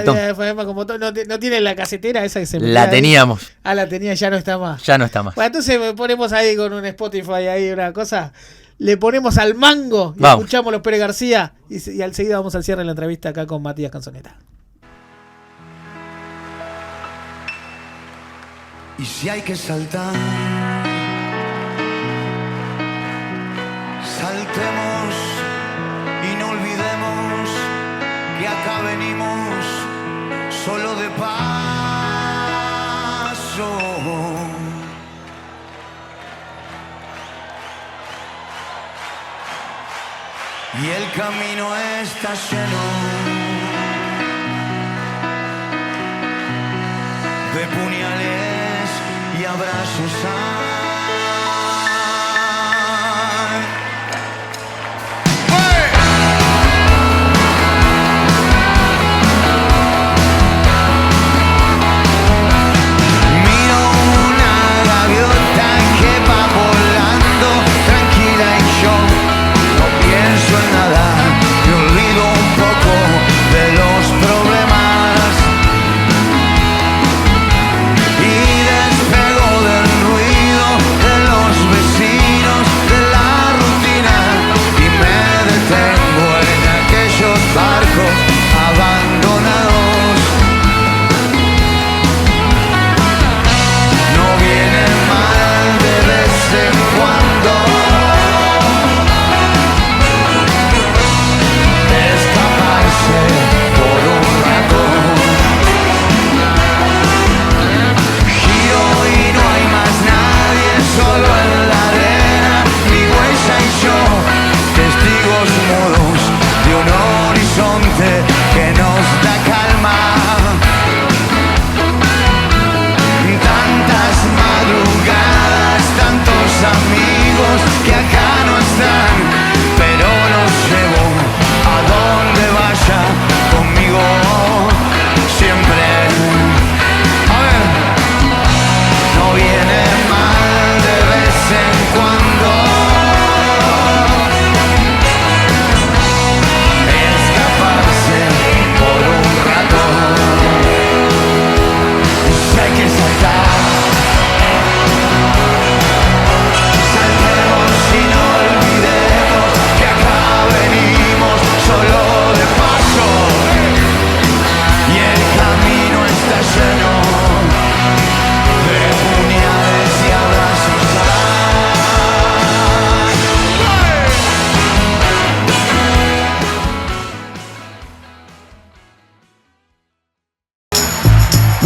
botón. No tiene la casetera esa que se la teníamos. Ahí. La tenía, ya no está más. Ya no está más. Bueno, entonces ponemos ahí con un Spotify, ahí una cosa. Le ponemos al mango y escuchamos los Pérez García. Y al seguido vamos al cierre de la entrevista acá con Matías Canzoneta. Y si hay que saltar, saltemos y no olvidemos que acá venimos solo de paso. Y el camino está lleno de puñales y abrazos.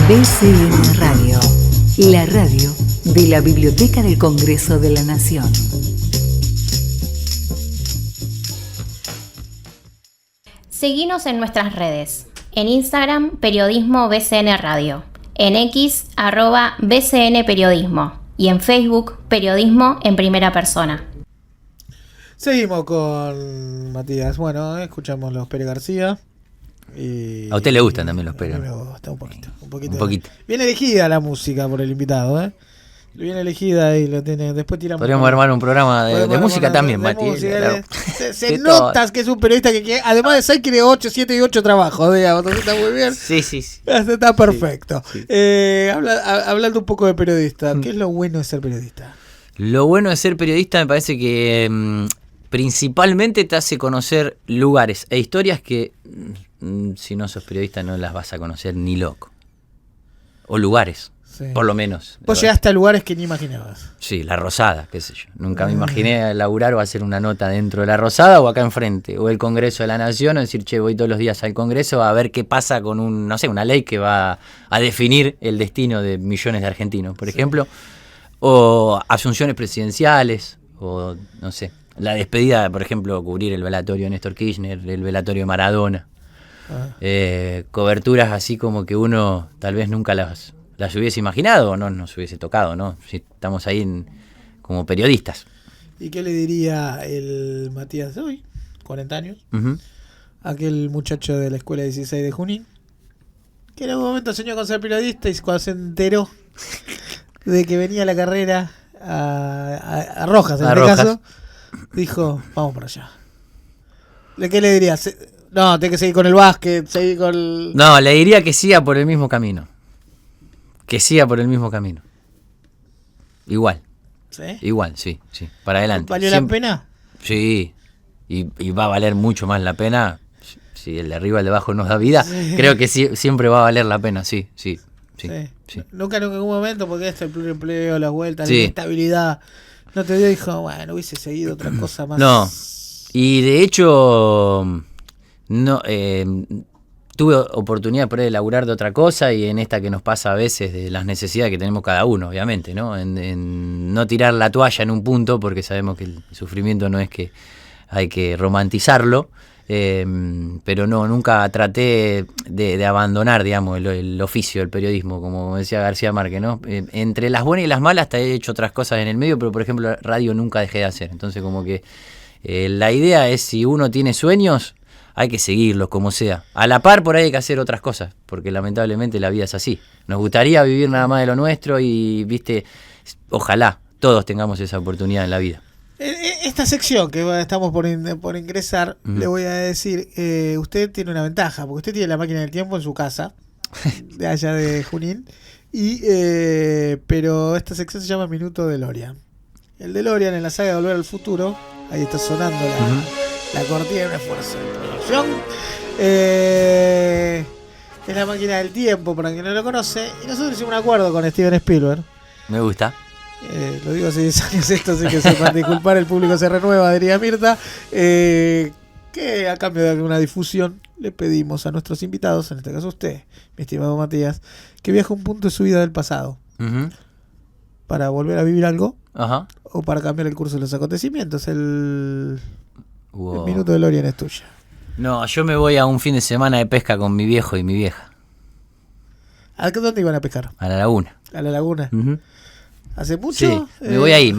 BCN Radio, la radio de la Biblioteca del Congreso de la Nación. Seguinos en nuestras redes. En Instagram, Periodismo BCN Radio. En X, @BCN Periodismo. Y en Facebook, Periodismo en Primera Persona. Seguimos con Matías. Bueno, escuchamos los Pérez García. A usted le gustan también los Pérez. Me gusta un poquito. Bien elegida la música por el invitado, ¿eh? Bien elegida y lo tiene. Después tiramos. Podríamos armar un programa de música también, Mati. Claro. Se nota que es un periodista que además de ser, quiere 8, 7 y 8 trabajos, digamos. Entonces está muy bien. Sí. Está perfecto. Sí. Hablando un poco de periodista, ¿qué es lo bueno de ser periodista? Lo bueno de ser periodista me parece que principalmente te hace conocer lugares e historias que si no sos periodista no las vas a conocer ni loco. O lugares, por lo menos. Vos llegaste a lugares que ni imaginabas. Sí, La Rosada, qué sé yo. Nunca me imaginé laburar o hacer una nota dentro de La Rosada o acá enfrente. O el Congreso de la Nación, o decir, che, voy todos los días al Congreso a ver qué pasa con una ley que va a definir el destino de millones de argentinos, por ejemplo. O asunciones presidenciales, o no sé. La despedida, por ejemplo, cubrir el velatorio de Néstor Kirchner, el velatorio de Maradona. Coberturas así como que uno tal vez nunca las hubiese imaginado o no nos hubiese tocado, ¿no? Si estamos ahí como periodistas. ¿Y qué le diría el Matías de hoy, 40 años, aquel muchacho de la escuela 16 de Junín, que en algún momento soñó con ser periodista y cuando se enteró de que venía la carrera a Rojas, en este caso, dijo, vamos para allá? ¿Qué le dirías? No, tenés que seguir con el básquet, seguir con el... No, le diría que siga por el mismo camino. Que siga por el mismo camino. Igual. ¿Sí? Igual, sí. Para adelante. ¿Valió la pena? Sí. Y va a valer mucho más la pena. Si el de arriba y el de abajo nos da vida, creo que siempre va a valer la pena, sí. Nunca en algún momento, porque esto, el pluriempleo, las vueltas, la inestabilidad, no te dio, dijo, bueno, hubiese seguido otra cosa más. No. Y de hecho, no tuve oportunidad por ahí de laburar de otra cosa, y en esta que nos pasa a veces de las necesidades que tenemos cada uno, obviamente, ¿no? En no tirar la toalla en un punto, porque sabemos que el sufrimiento no es que hay que romantizarlo, pero no, nunca traté de abandonar, digamos, el oficio del periodismo, como decía García Márquez, ¿no? Entre las buenas y las malas he hecho otras cosas en el medio, pero por ejemplo radio nunca dejé de hacer. Entonces como que la idea es, si uno tiene sueños, hay que seguirlos como sea. A la par por ahí hay que hacer otras cosas, porque lamentablemente la vida es así. Nos gustaría vivir nada más de lo nuestro y, viste, ojalá todos tengamos esa oportunidad en la vida. Esta sección que estamos por ingresar, le voy a decir, usted tiene una ventaja, porque usted tiene la máquina del tiempo en su casa, de allá de Junín, pero esta sección se llama Minuto DeLorean. El DeLorean en la saga de Volver al Futuro, ahí está sonando la cortina de un esfuerzo de producción. Es la máquina del tiempo, para quien no lo conoce, y nosotros hicimos un acuerdo con Steven Spielberg. Me gusta. Lo digo hace 10 años esto, así que sepan disculpar, el público se renueva, diría Mirta, que a cambio de alguna difusión le pedimos a nuestros invitados, en este caso usted, mi estimado Matías, que viaje a un punto de su vida del pasado para volver a vivir algo o para cambiar el curso de los acontecimientos. El minuto de DeLorean es tuyo. No, yo me voy a un fin de semana de pesca con mi viejo y mi vieja. ¿A dónde iban a pescar? A la laguna. ¿A la laguna? ¿Hace mucho? Sí, me voy ahí.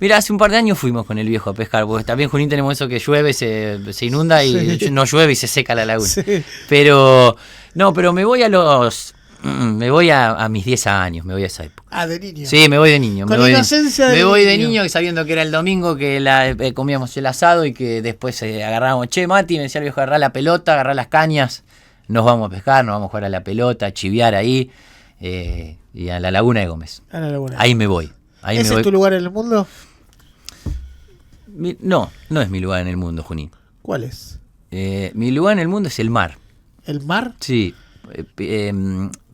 Mira, hace un par de años fuimos con el viejo a pescar, porque también en Junín tenemos eso que llueve, se inunda y no llueve y se seca la laguna. Sí. Pero me voy a mis 10 años, me voy a esa época. Ah, de niño. Sí, me voy de niño. Con inocencia de niño. Me voy de niño, sabiendo que era el domingo, que comíamos el asado y que después agarrábamos, che, Mati, me decía el viejo, agarrá la pelota, agarrá las cañas, nos vamos a pescar, nos vamos a jugar a la pelota, a chiviar ahí. Y a la Laguna de Gómez. A la Laguna. Ahí me voy. ¿Ese es tu lugar en el mundo? No es mi lugar en el mundo, Junín. ¿Cuál es? Mi lugar en el mundo es el mar. ¿El mar? Sí.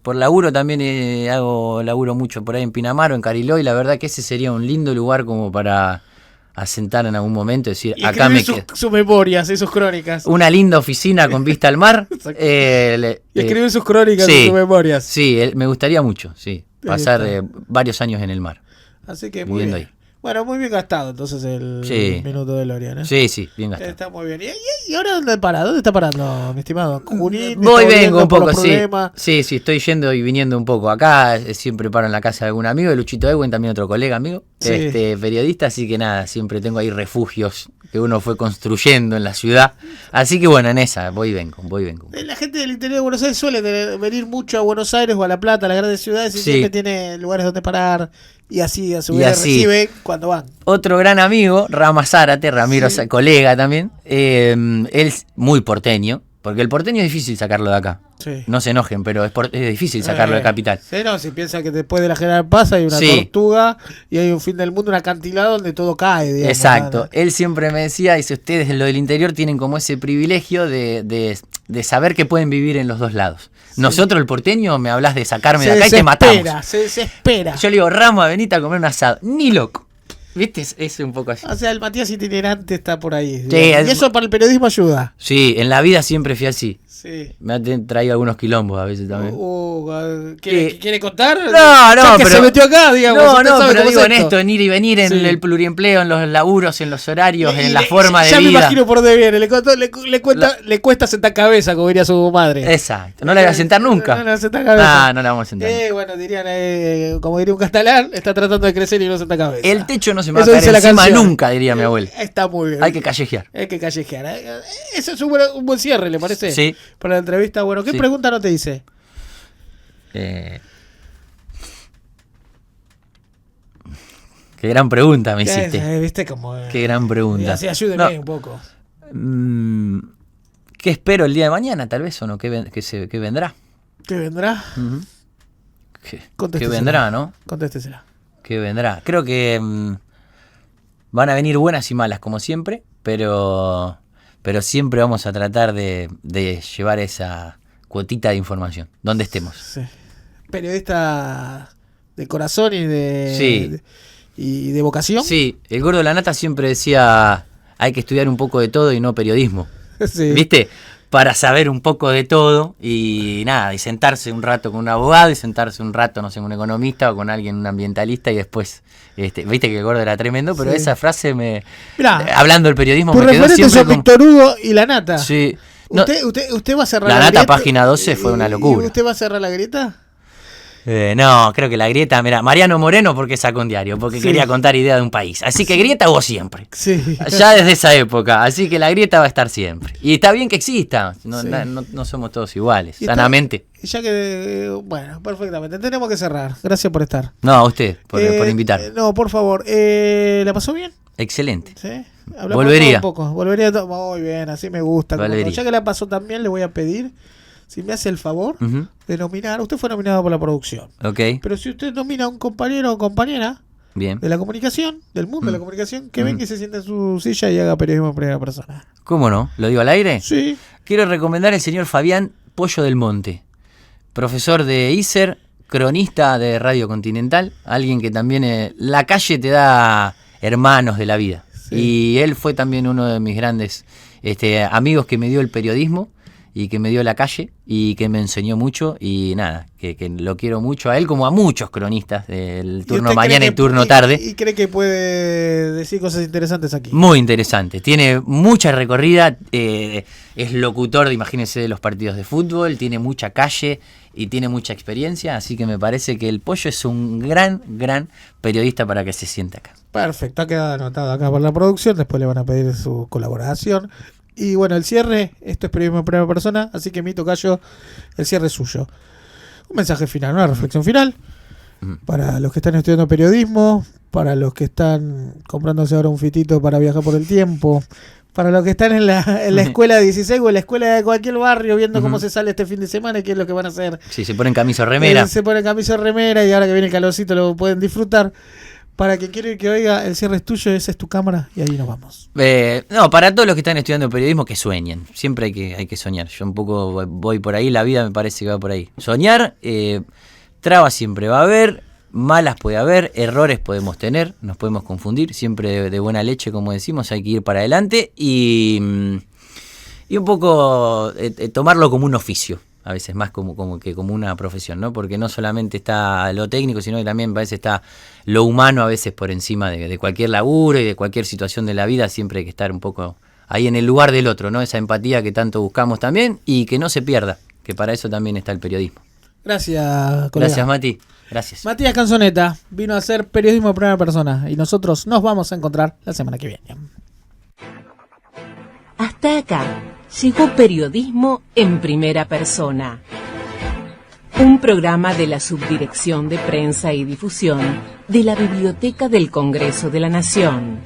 Por laburo también hago laburo mucho por ahí en Pinamar o en Cariló, y la verdad que ese sería un lindo lugar como para asentar en algún momento, decir, y acá me quedo. Sus memorias y sus crónicas. Una linda oficina con vista al mar. Y escribir sus crónicas y sus memorias. Sí, me gustaría mucho, pasar varios años en el mar. Así que muy bien. Ahí. Bueno, muy bien gastado entonces el minuto de DeLorean, ¿eh? Sí, bien gastado. Está muy bien. ¿Y ahora dónde para? ¿Dónde está parando, mi estimado? Junín, vengo un poco, sí, estoy yendo y viniendo un poco. Acá siempre paro en la casa de algún amigo, de Luchito Ewen, también otro colega amigo, periodista, así que nada, siempre tengo ahí refugios que uno fue construyendo en la ciudad. Así que bueno, en esa, voy y vengo. La gente del interior de Buenos Aires suele venir mucho a Buenos Aires o a La Plata, a las grandes ciudades, y siempre tiene lugares donde parar. Y así a su vez recibe cuando van. Otro gran amigo, Rama Zárate, Ramiro, colega también, él es muy porteño, Porque el porteño es difícil sacarlo de acá. Sí. No se enojen, pero es difícil sacarlo de capital. Sí, no, si piensa que después de la General Paz hay una tortuga y hay un fin del mundo, un acantilado donde todo cae, digamos. Exacto. Él siempre me decía, dice, ustedes en lo del interior tienen como ese privilegio de saber que pueden vivir en los dos lados. Sí. Nosotros, el porteño, me hablas de sacarme de acá y te matamos. Se desespera. Yo le digo, Ramos, venite a comer un asado. Ni loco. ¿Viste? Es un poco así. O sea, el Matías itinerante está por ahí. Sí, y eso para el periodismo ayuda. Sí, en la vida siempre fui así. Sí. Me ha traído algunos quilombos a veces también. ¿Quiere contar? No, pero se metió acá, digamos. No, pero digo en esto, en ir y venir, en el pluriempleo, en los laburos, en los horarios, en la forma de vida. Ya me imagino por dónde viene. Le cuesta sentar cabeza, como diría su madre. Exacto. No la voy a sentar nunca. No la sentar cabeza. No la vamos a sentar. Bueno, dirían, como diría un catalán, está tratando de crecer y no senta cabeza. El techo no se me va a caer encima nunca, diría mi abuela. Está muy bien. Hay que callejear. Eso es un buen cierre, ¿le parece? Sí. Para la entrevista. Bueno, ¿qué pregunta no te hice? Qué gran pregunta me hiciste. ¿Viste cómo? Qué gran pregunta. Así ayúdeme un poco. ¿Qué espero el día de mañana, tal vez, o no? ¿Qué vendrá? ¿Qué vendrá? ¿Qué vendrá, no? Contéstesela. ¿Qué vendrá? Creo que van a venir buenas y malas, como siempre, pero siempre vamos a tratar de llevar esa cuotita de información, donde estemos. Sí. Periodista de corazón y de vocación. Sí, el Gordo de la Nata siempre decía, hay que estudiar un poco de todo y no periodismo. Sí. ¿Viste? Para saber un poco de todo y nada, y sentarse un rato con un abogado y sentarse un rato, no sé, con un economista o con alguien, un ambientalista, y después, viste que el Gordo era tremendo, pero esa frase Mirá, hablando del periodismo me quedó siempre son Víctor Hugo y la Nata. Sí. No, ¿Usted va a cerrar la Nata? Nata, página 12 fue una locura. ¿Y usted va a cerrar la grieta? No, creo que la grieta, mira, Mariano Moreno porque sacó un diario, porque quería contar idea de un país. Así que grieta hubo siempre. Sí. Ya desde esa época. Así que la grieta va a estar siempre. Y está bien que exista. No somos todos iguales, sanamente. Ya que, bueno, perfectamente. Tenemos que cerrar. Gracias por estar. No, a usted, por invitarme. No, por favor. ¿La pasó bien? Excelente. Sí. Volvería. Un poco. Volvería muy bien, así me gusta. Ya que la pasó tan bien, le voy a pedir, si me hace el favor, de nominar. Usted fue nominado por la producción. Ok. Pero si usted nomina a un compañero o compañera bien de la comunicación, del mundo de la comunicación, que venga y se siente en su silla y haga periodismo en primera persona. ¿Cómo no? ¿Lo digo al aire? Sí. Quiero recomendar al señor Fabián Pollo del Monte, profesor de ISER, cronista de Radio Continental, alguien que también la calle te da hermanos de la vida. Sí. Y él fue también uno de mis grandes amigos que me dio el periodismo y que me dio la calle y que me enseñó mucho y nada, que lo quiero mucho a él como a muchos cronistas del turno mañana y turno tarde. ¿Y cree que puede decir cosas interesantes aquí? Muy interesante, tiene mucha recorrida, es locutor, imagínense, de los partidos de fútbol, tiene mucha calle y tiene mucha experiencia, así que me parece que el Pollo es un gran periodista para que se siente acá. Perfecto, ha quedado anotado acá por la producción, después le van a pedir su colaboración. Y bueno, el cierre, esto es periodismo en primera persona, así que mi tocayo, el cierre es suyo. Un mensaje final, una reflexión final para los que están estudiando periodismo, para los que están comprándose ahora un fitito para viajar por el tiempo, para los que están en la escuela 16 o en la escuela de cualquier barrio viendo cómo se sale este fin de semana y qué es lo que van a hacer. Sí, se ponen camisa o remera. Se ponen camisa o remera y ahora que viene el calorcito lo pueden disfrutar. Para quien quiere que oiga, el cierre es tuyo, esa es tu cámara y ahí nos vamos. No, para todos los que están estudiando periodismo, que sueñen. Siempre hay que soñar. Yo un poco voy por ahí, la vida me parece que va por ahí. Soñar, trabas siempre va a haber, malas puede haber, errores podemos tener, nos podemos confundir, siempre de buena leche, como decimos, hay que ir para adelante y un poco tomarlo como un oficio. A veces más como una profesión, ¿no? Porque no solamente está lo técnico, sino que también a veces está lo humano a veces por encima de cualquier laburo y de cualquier situación de la vida. Siempre hay que estar un poco ahí en el lugar del otro, ¿no? Esa empatía que tanto buscamos también y que no se pierda, que para eso también está el periodismo. Gracias, colega. Gracias, Mati. Gracias. Matías Canzoneta vino a hacer periodismo de primera persona y nosotros nos vamos a encontrar la semana que viene. Hasta acá llegó Periodismo en Primera Persona, un programa de la Subdirección de Prensa y Difusión de la Biblioteca del Congreso de la Nación.